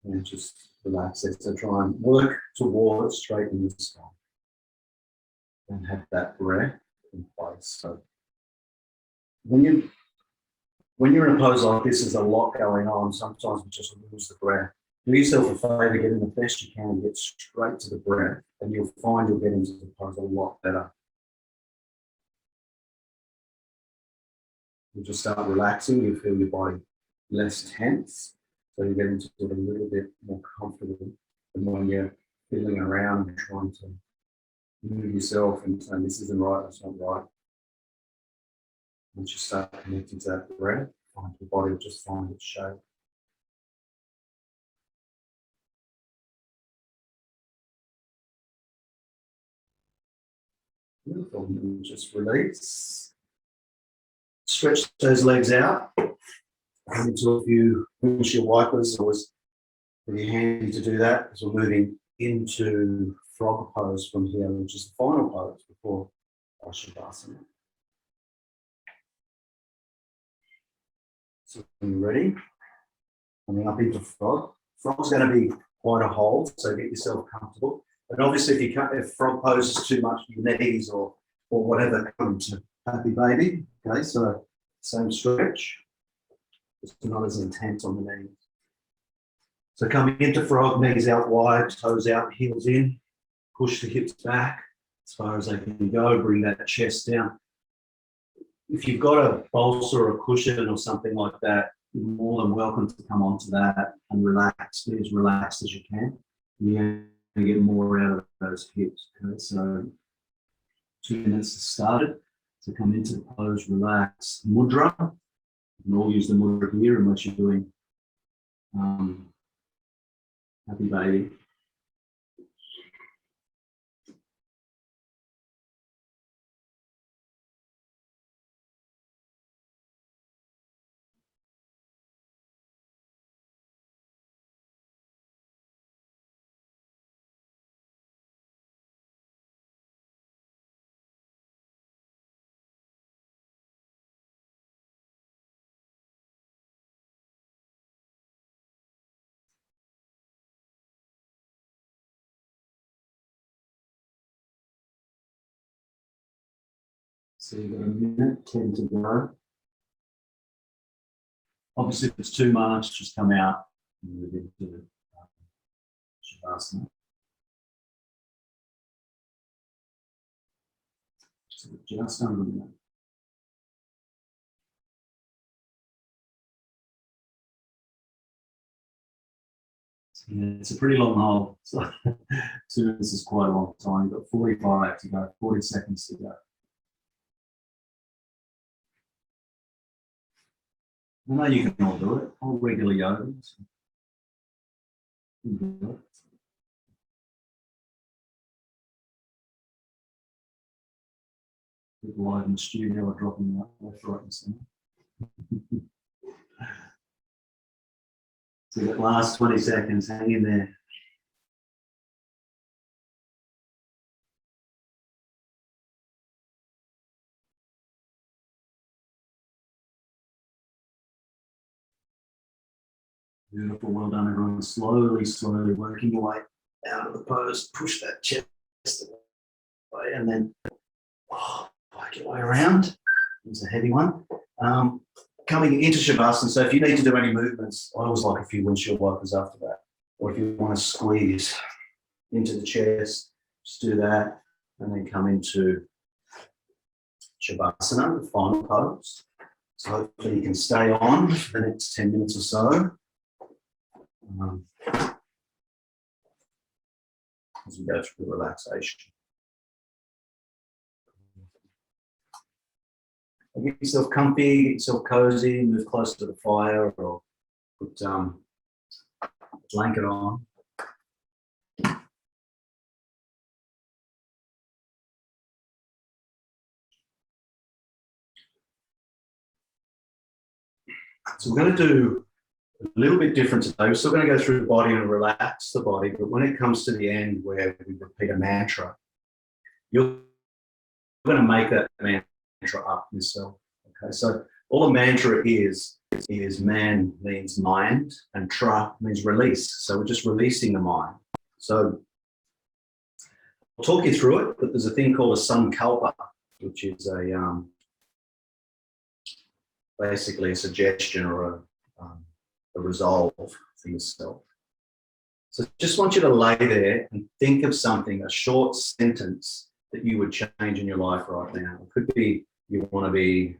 And just relax it. So try and work towards straightening the spine. And have that breath in place. So when you're in a pose like this, there's a lot going on. Sometimes we just lose the breath. Do yourself a favor, get in the best you can, get straight to the breath, and you'll find you'll get into the pose a lot better. You just start relaxing, you feel your body less tense. So you get into it a little bit more comfortable than when you're fiddling around and trying to move yourself and saying this isn't right, that's not right. Once you start connecting to that breath, find your body will just find its shape. Beautiful. And just release. Stretch those legs out. Come into a few windshield wipers. Always pretty handy to do that because we're moving into frog pose from here, which is the final pose before Shavasana. So when you're ready, coming up into frog. Frog's going to be quite a hold, so get yourself comfortable. And obviously, if you can't, if frog pose is too much for your knees or whatever, come to happy baby. Okay, so same stretch, just not as intense on the knees. So coming into frog, knees out wide, toes out, heels in, push the hips back as far as they can go, bring that chest down. If you've got a bolster or a cushion or something like that, you're more than welcome to come onto that and relax, be as relaxed as you can. You're going to get more out of those hips. Okay? So 2 minutes has started. So come into the pose, relax. Mudra. You can all use the mudra here unless you're doing happy baby. So you've got a minute, 10 to go. Obviously, if it's too much, just come out and move into Shavasana. So just under a minute. Yeah, it's a pretty long hold. So 2 minutes is quite a long time. You've got 45 to go, 40 seconds to go. I know you can all do it, all regular yoga. So you can do it. People live in the studio are dropping out left, right, and centre. So that last 20 seconds, hang in there. Beautiful, well done everyone. Slowly, slowly working your way out of the pose. Push that chest away and then work your way around. It's a heavy one. Coming into Shavasana, so if you need to do any movements, I always like a few windshield wipers after that. Or if you want to squeeze into the chest, just do that. And then come into Shavasana, the final pose. So hopefully you can stay on for the next 10 minutes or so. As we go through the relaxation. Get yourself comfy, get yourself cozy, move close to the fire or put a blanket on. So we're going to do a little bit different today. We're still going to go through the body and relax the body, but when it comes to the end where we repeat a mantra, you're going to make that mantra up yourself. Okay, so all a mantra is man means mind and tra means release. So we're just releasing the mind. So I'll talk you through it, but there's a thing called a sankalpa, which is a basically a suggestion or a resolve for yourself. So just want you to lay there and think of something, a short sentence that you would change in your life right now. It could be you want to be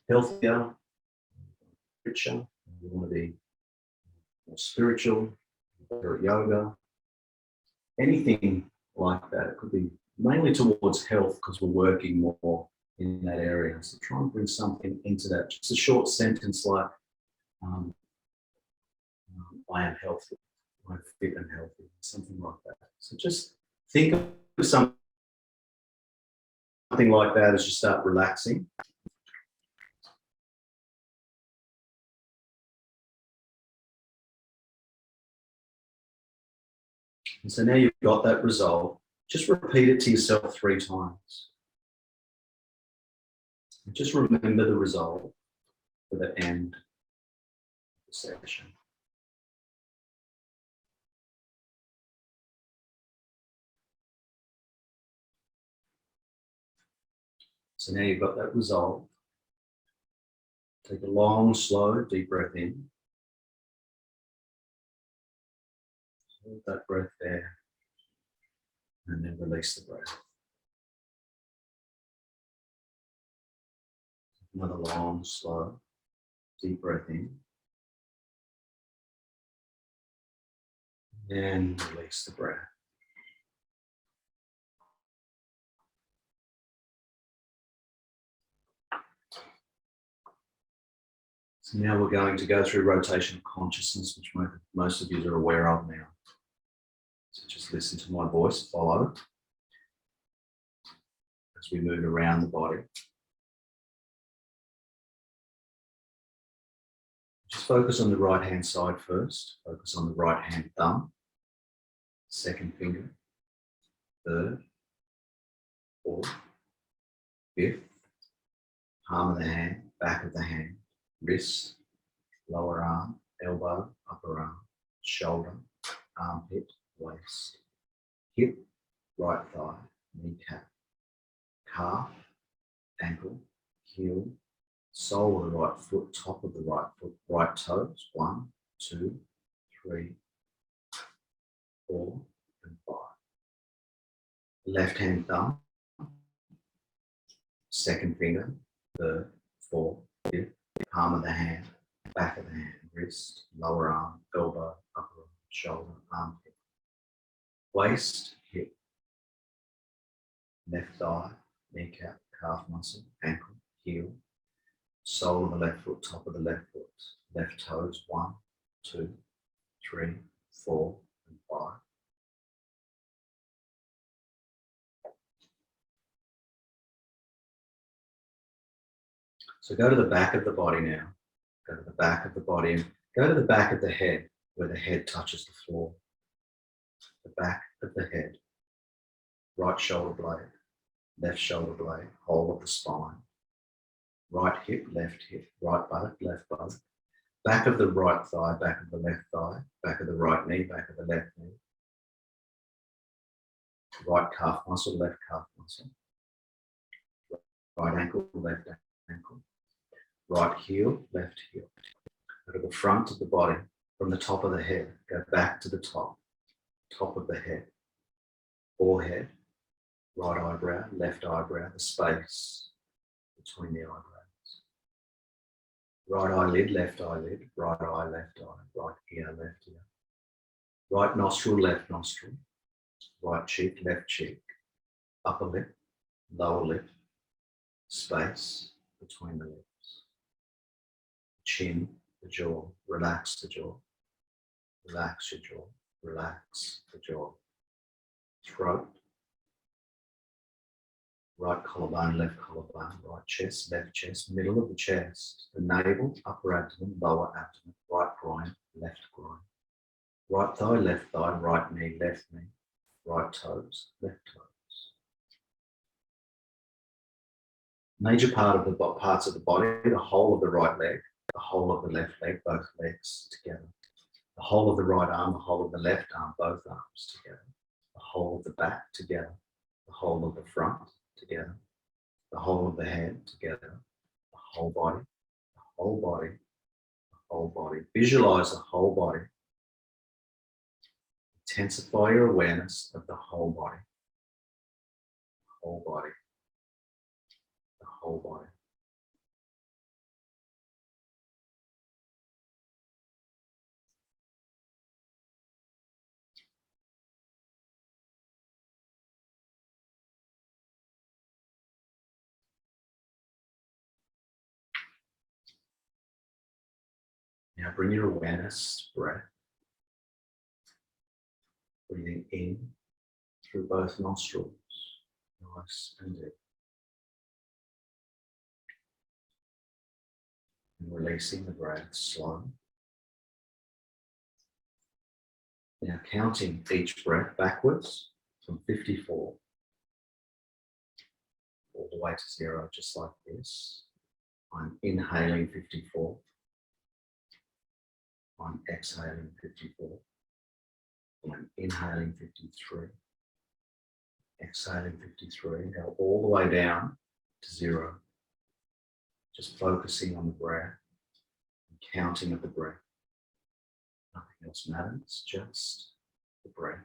healthier, richer, we want to be more spiritual, better at yoga, anything like that. It could be mainly towards health because we're working more in that area. So try and bring something into that. Just a short sentence like, I am healthy, I'm fit and healthy, something like that. So just think of something like that as you start relaxing. And so now you've got that result, just repeat it to yourself 3 times. And just remember the result for the end of the session. So now you've got that result. Take a long, slow, deep breath in. Hold that breath there. And then release the breath. Another long, slow, deep breath in. And release the breath. So now we're going to go through rotation of consciousness, which most of you are aware of now. So just listen to my voice, follow as we move around the body. Just focus on the right hand side first. Focus on the right hand thumb, second finger, third, fourth, fifth, palm of the hand, back of the hand, wrist, lower arm, elbow, upper arm, shoulder, armpit, waist, hip, right thigh, kneecap, calf, ankle, heel, sole of the right foot, top of the right foot, right toes, 1, 2, 3, 4, and 5. Left hand thumb, second finger, third, fourth, fifth, palm of the hand, back of the hand, wrist, lower arm, elbow, upper arm, shoulder, armpit, waist, hip, left thigh, kneecap, calf muscle, ankle, heel, sole of the left foot, top of the left foot, left toes, 1, 2, 3, 4, and 5. So go to the back of the body now. Go to the back of the body and go to the back of the head where the head touches the floor. The back of the head, right shoulder blade, left shoulder blade, whole of the spine. Right hip, right buttock, left buttock. Back of the right thigh, back of the left thigh, back of the right knee, back of the left knee. Right calf muscle, left calf muscle. Right ankle, left ankle. Right heel, left heel. Go to the front of the body, from the top of the head, go back to the top of the head. Forehead, right eyebrow, the space between the eyebrows. Right eyelid, right eye, left eye, right ear, left ear. Right nostril, left nostril. Right cheek, left cheek. Upper lip, lower lip. Space between the lips. Chin, the jaw, relax the jaw. Relax your jaw, relax the jaw. Throat. Right collarbone, left collarbone, right chest, left chest, middle of the chest, the navel, upper abdomen, lower abdomen, right groin, left groin, right thigh, right knee, right toes, left toes. Major part of the parts of the body, the whole of the right leg, the whole of the left leg, both legs together, the whole of the right arm, the whole of the left arm, both arms together, the whole of the back together, the whole of the front together, the whole of the head together, the whole body, the whole body, the whole body. Visualize the whole body. Intensify your awareness of the whole body. The whole body. The whole body. Now bring your awareness to breath. Breathing in through both nostrils, nice and deep. And releasing the breath slow. Now counting each breath backwards from 54 all the way to 0, just like this. I'm inhaling 54. I'm exhaling 54. I'm inhaling 53. Exhaling 53. Now all the way down to 0. Just focusing on the breath and counting of the breath. Nothing else matters, just the breath.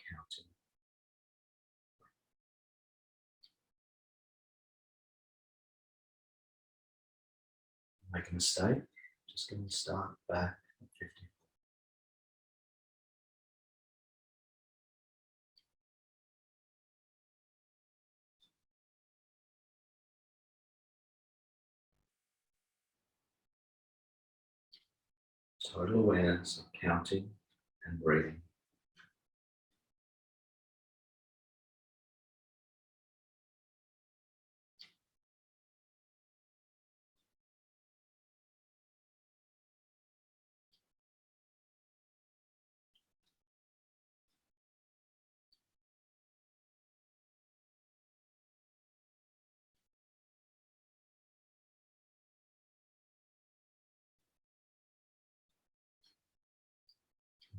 Counting. Make a mistake, just going to start back at 50. Total awareness of counting and breathing.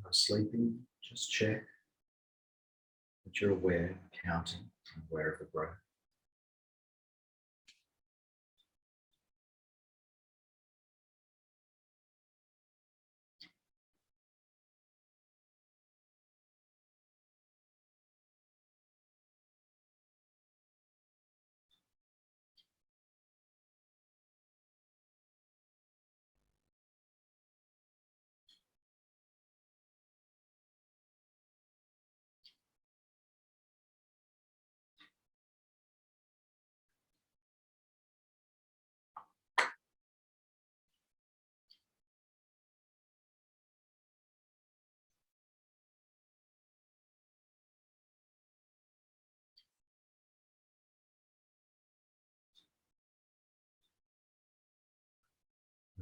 No sleeping, just check that you're aware of counting and aware of the breath.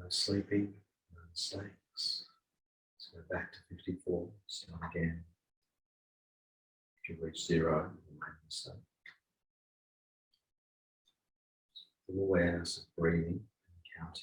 No sleeping, no mistakes. Let's go back to 54, start again. If you reach 0, you make a mistake. Full awareness of breathing and counting.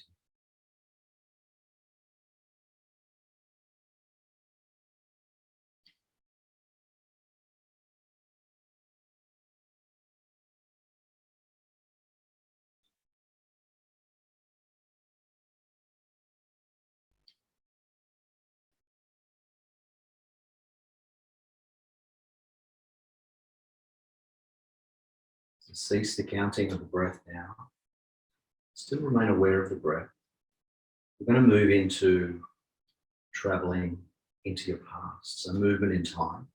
So cease the counting of the breath now. Still remain aware of the breath. We're going to move into traveling into your past, so movement in time.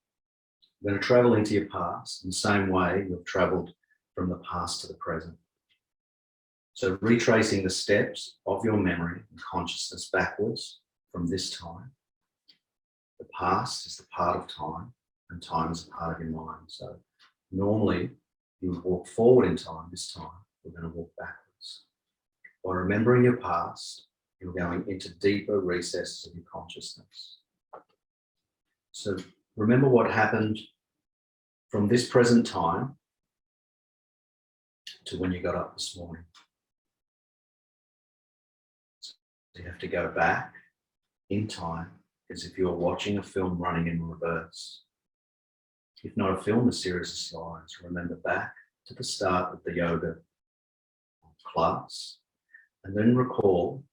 We're going to travel into your past in the same way you've traveled from the past to the present. So retracing the steps of your memory and consciousness backwards from this time. The past is the part of time, and time is a part of your mind. So normally you would walk forward in time. This time we're going to walk backwards. By remembering your past, you're going into deeper recesses of your consciousness. So remember what happened from this present time to when you got up this morning. So you have to go back in time as if you were watching a film running in reverse. If not a film, a series of slides. Remember back to the start of the yoga class, and then recall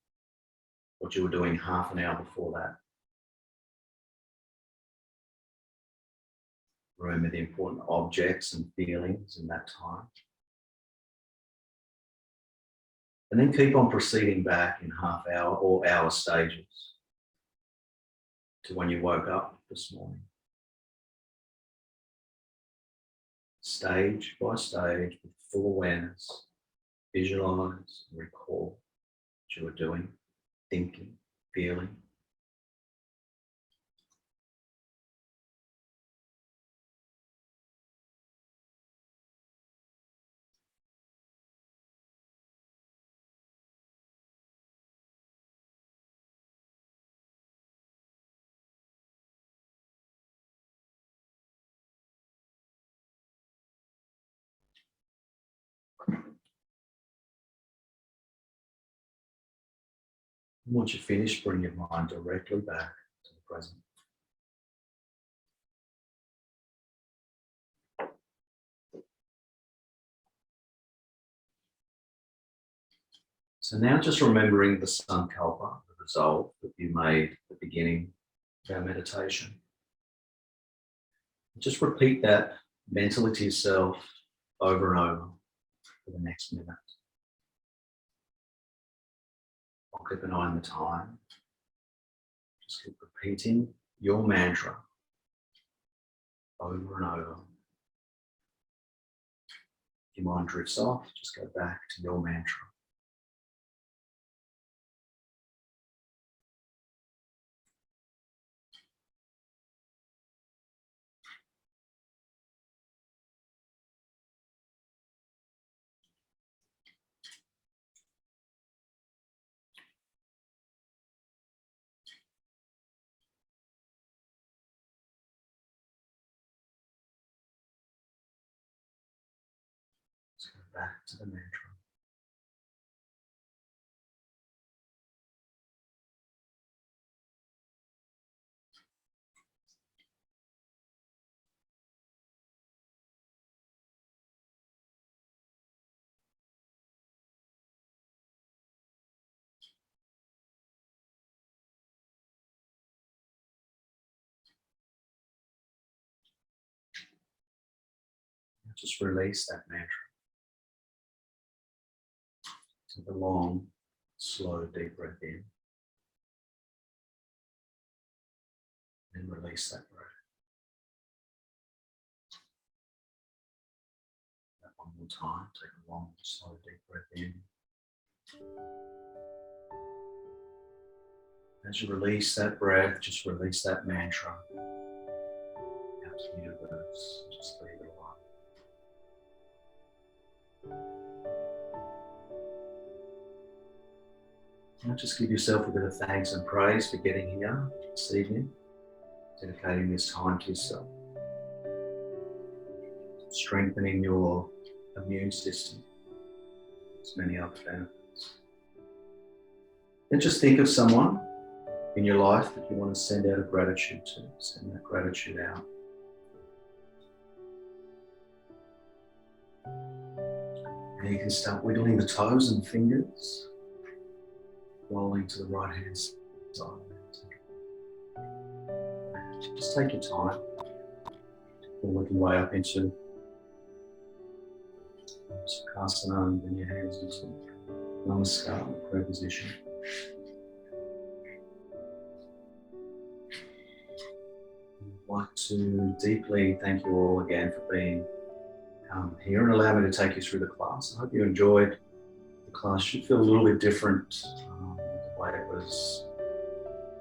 what you were doing half an hour before that. Remember the important objects and feelings in that time. And then keep on proceeding back in half hour or hour stages to when you woke up this morning. Stage by stage with full awareness, visualize and recall what you were doing thinking, feeling. And once you're finished, bring your mind directly back to the present. So now just remembering the sankalpa, the resolve that you made at the beginning of our meditation. Just repeat that mentally to yourself over and over for the next minute. I'll keep an eye on the time. Just keep repeating your mantra over and over. If your mind drifts off, just go back to your mantra. Just go back to the mantra. Just release that mantra. Take a long, slow, deep breath in. And release that breath. That one more time. Take a long, slow, deep breath in. As you release that breath, just release that mantra out to the universe. Just leave it alone. Now just give yourself a bit of thanks and praise for getting here this evening, dedicating this time to yourself, strengthening your immune system. There's many other benefits. And just think of someone in your life that you want to send out a gratitude to. Send that gratitude out. And you can start wiggling the toes and fingers, rolling to the right hand side. Just take your time. Work your way up into Sukhasana and bring your hands into Namaskar, the prayer position. I'd like to deeply thank you all again for being here and allow me to take you through the class. I hope you enjoyed the class. Should feel a little bit different the way it was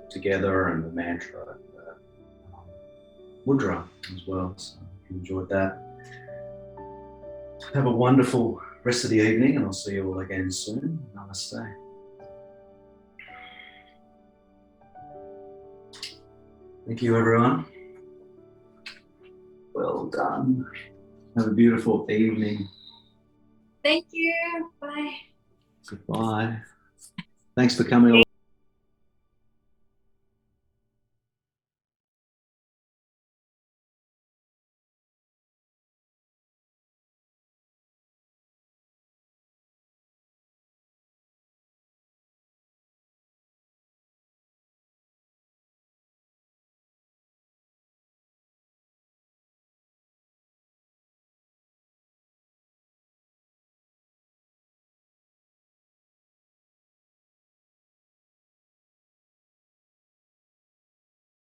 put together and the mantra and the mudra as well. So if you enjoyed that, have a wonderful rest of the evening and I'll see you all again soon. Namaste. Thank you, everyone. Well done. Have a beautiful evening. Thank you. Bye. Goodbye. Thanks for coming.